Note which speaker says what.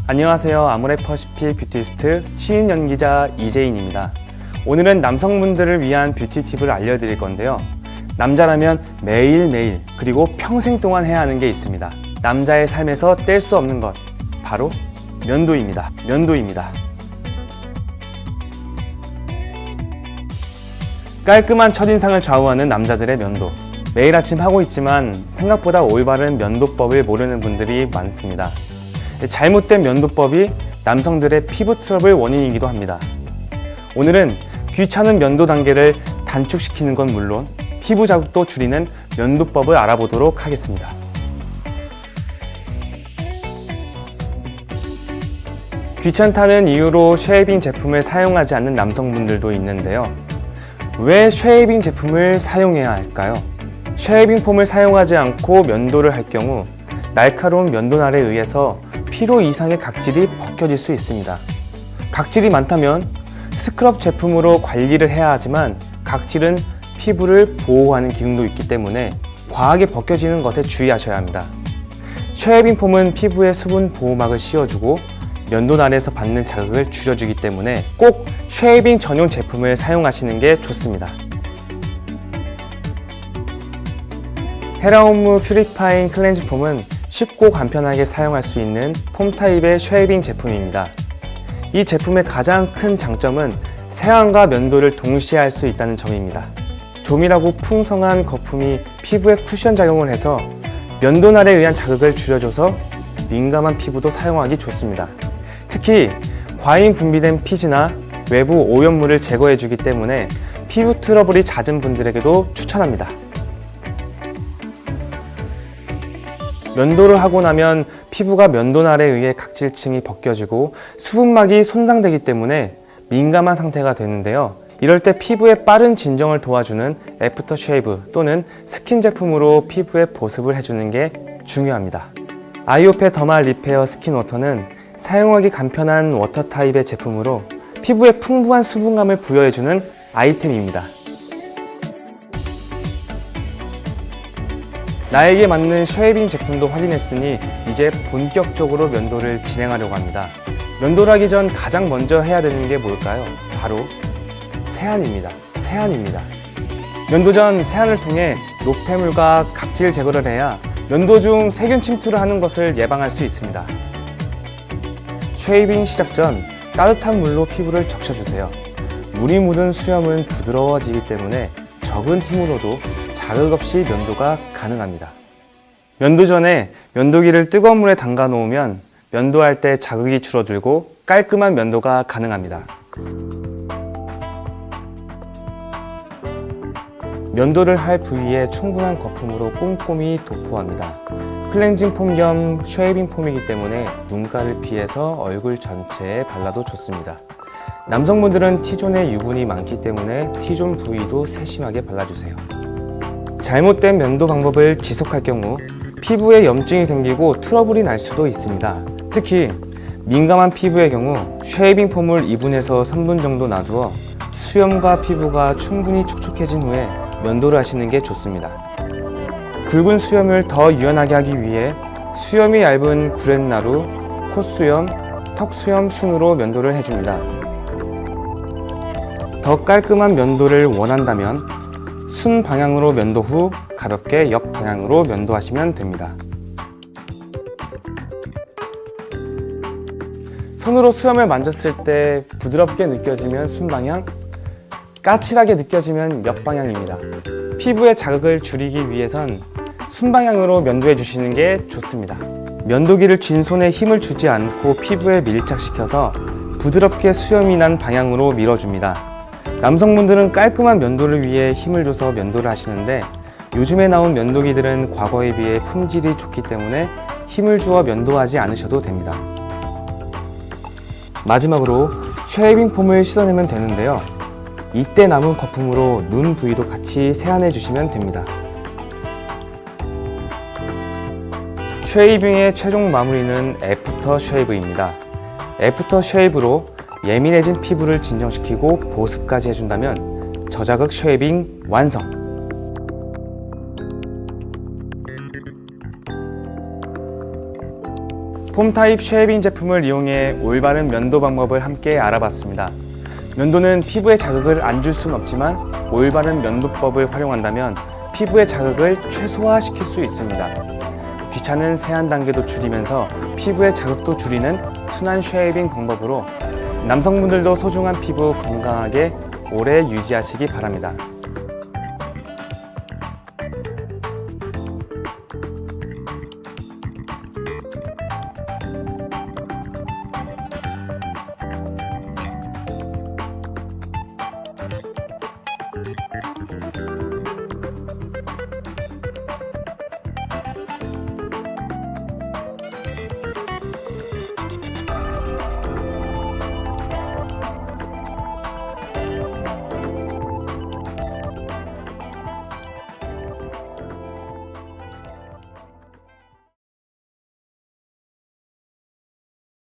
Speaker 1: 안녕하세요. 아모레퍼시픽 뷰티스트 신인 연기자 이재인입니다. 오늘은 남성분들을 위한 뷰티 팁을 알려드릴 건데요. 남자라면 매일매일 그리고 평생 동안 해야 하는 게 있습니다. 남자의 삶에서 뗄 수 없는 것, 바로 면도입니다. 깔끔한 첫인상을 좌우하는 남자들의 면도. 매일 아침 하고 있지만 생각보다 올바른 면도법을 모르는 분들이 많습니다. 잘못된 면도법이 남성들의 피부 트러블 원인이기도 합니다. 오늘은 귀찮은 면도 단계를 단축시키는 건 물론 피부 자극도 줄이는 면도법을 알아보도록 하겠습니다. 귀찮다는 이유로 쉐이빙 제품을 사용하지 않는 남성분들도 있는데요. 왜 쉐이빙 제품을 사용해야 할까요? 쉐이빙 폼을 사용하지 않고 면도를 할 경우 날카로운 면도날에 의해서 필요 이상의 각질이 벗겨질 수 있습니다. 각질이 많다면 스크럽 제품으로 관리를 해야 하지만 각질은 피부를 보호하는 기능도 있기 때문에 과하게 벗겨지는 것에 주의하셔야 합니다. 쉐이빙 폼은 피부에 수분 보호막을 씌워주고 면도날에서 받는 자극을 줄여주기 때문에 꼭 쉐이빙 전용 제품을 사용하시는 게 좋습니다. 헤라온무 퓨리파잉 클렌징 폼은 쉽고 간편하게 사용할 수 있는 폼 타입의 쉐이빙 제품입니다. 이 제품의 가장 큰 장점은 세안과 면도를 동시에 할 수 있다는 점입니다. 조밀하고 풍성한 거품이 피부에 쿠션 작용을 해서 면도날에 의한 자극을 줄여줘서 민감한 피부도 사용하기 좋습니다. 특히 과잉 분비된 피지나 외부 오염물을 제거해주기 때문에 피부 트러블이 잦은 분들에게도 추천합니다. 면도를 하고 나면 피부가 면도날에 의해 각질층이 벗겨지고 수분막이 손상되기 때문에 민감한 상태가 되는데요. 이럴 때 피부에 빠른 진정을 도와주는 애프터 쉐이브 또는 스킨 제품으로 피부에 보습을 해주는 게 중요합니다. 아이오페 더마 리페어 스킨 워터는 사용하기 간편한 워터 타입의 제품으로 피부에 풍부한 수분감을 부여해주는 아이템입니다. 나에게 맞는 쉐이빙 제품도 확인했으니 이제 본격적으로 면도를 진행하려고 합니다. 면도를 하기 전 가장 먼저 해야 되는 게 뭘까요? 바로 세안입니다. 면도 전 세안을 통해 노폐물과 각질 제거를 해야 면도 중 세균 침투를 하는 것을 예방할 수 있습니다. 쉐이빙 시작 전 따뜻한 물로 피부를 적셔주세요. 물이 묻은 수염은 부드러워지기 때문에 적은 힘으로도 자극 없이 면도가 가능합니다. 면도 전에 면도기를 뜨거운 물에 담가 놓으면 면도할 때 자극이 줄어들고 깔끔한 면도가 가능합니다. 면도를 할 부위에 충분한 거품으로 꼼꼼히 도포합니다. 클렌징 폼 겸 쉐이빙 폼이기 때문에 눈가를 피해서 얼굴 전체에 발라도 좋습니다. 남성분들은 T존에 유분이 많기 때문에 T존 부위도 세심하게 발라주세요. 잘못된 면도 방법을 지속할 경우 피부에 염증이 생기고 트러블이 날 수도 있습니다. 특히 민감한 피부의 경우 쉐이빙 폼을 2분에서 3분 정도 놔두어 수염과 피부가 충분히 촉촉해진 후에 면도를 하시는 게 좋습니다. 굵은 수염을 더 유연하게 하기 위해 수염이 얇은 구렛나루, 콧수염, 턱수염 순으로 면도를 해줍니다. 더 깔끔한 면도를 원한다면 순 방향으로 면도 후 가볍게 옆 방향으로 면도하시면 됩니다. 손으로 수염을 만졌을 때 부드럽게 느껴지면 순 방향, 까칠하게 느껴지면 옆 방향입니다. 피부의 자극을 줄이기 위해선 순 방향으로 면도해 주시는 게 좋습니다. 면도기를 쥔 손에 힘을 주지 않고 피부에 밀착시켜서 부드럽게 수염이 난 방향으로 밀어줍니다. 남성분들은 깔끔한 면도를 위해 힘을 줘서 면도를 하시는데 요즘에 나온 면도기들은 과거에 비해 품질이 좋기 때문에 힘을 주어 면도하지 않으셔도 됩니다. 마지막으로 쉐이빙 폼을 씻어내면 되는데요. 이때 남은 거품으로 눈 부위도 같이 세안해 주시면 됩니다. 쉐이빙의 최종 마무리는 애프터 쉐이브입니다. 애프터 쉐이브로 예민해진 피부를 진정시키고 보습까지 해준다면 저자극 쉐이빙 완성! 폼 타입 쉐이빙 제품을 이용해 올바른 면도 방법을 함께 알아봤습니다. 면도는 피부에 자극을 안 줄 수는 없지만 올바른 면도법을 활용한다면 피부의 자극을 최소화시킬 수 있습니다. 귀찮은 세안 단계도 줄이면서 피부의 자극도 줄이는 순한 쉐이빙 방법으로 남성분들도 소중한 피부 건강하게 오래 유지하시기 바랍니다.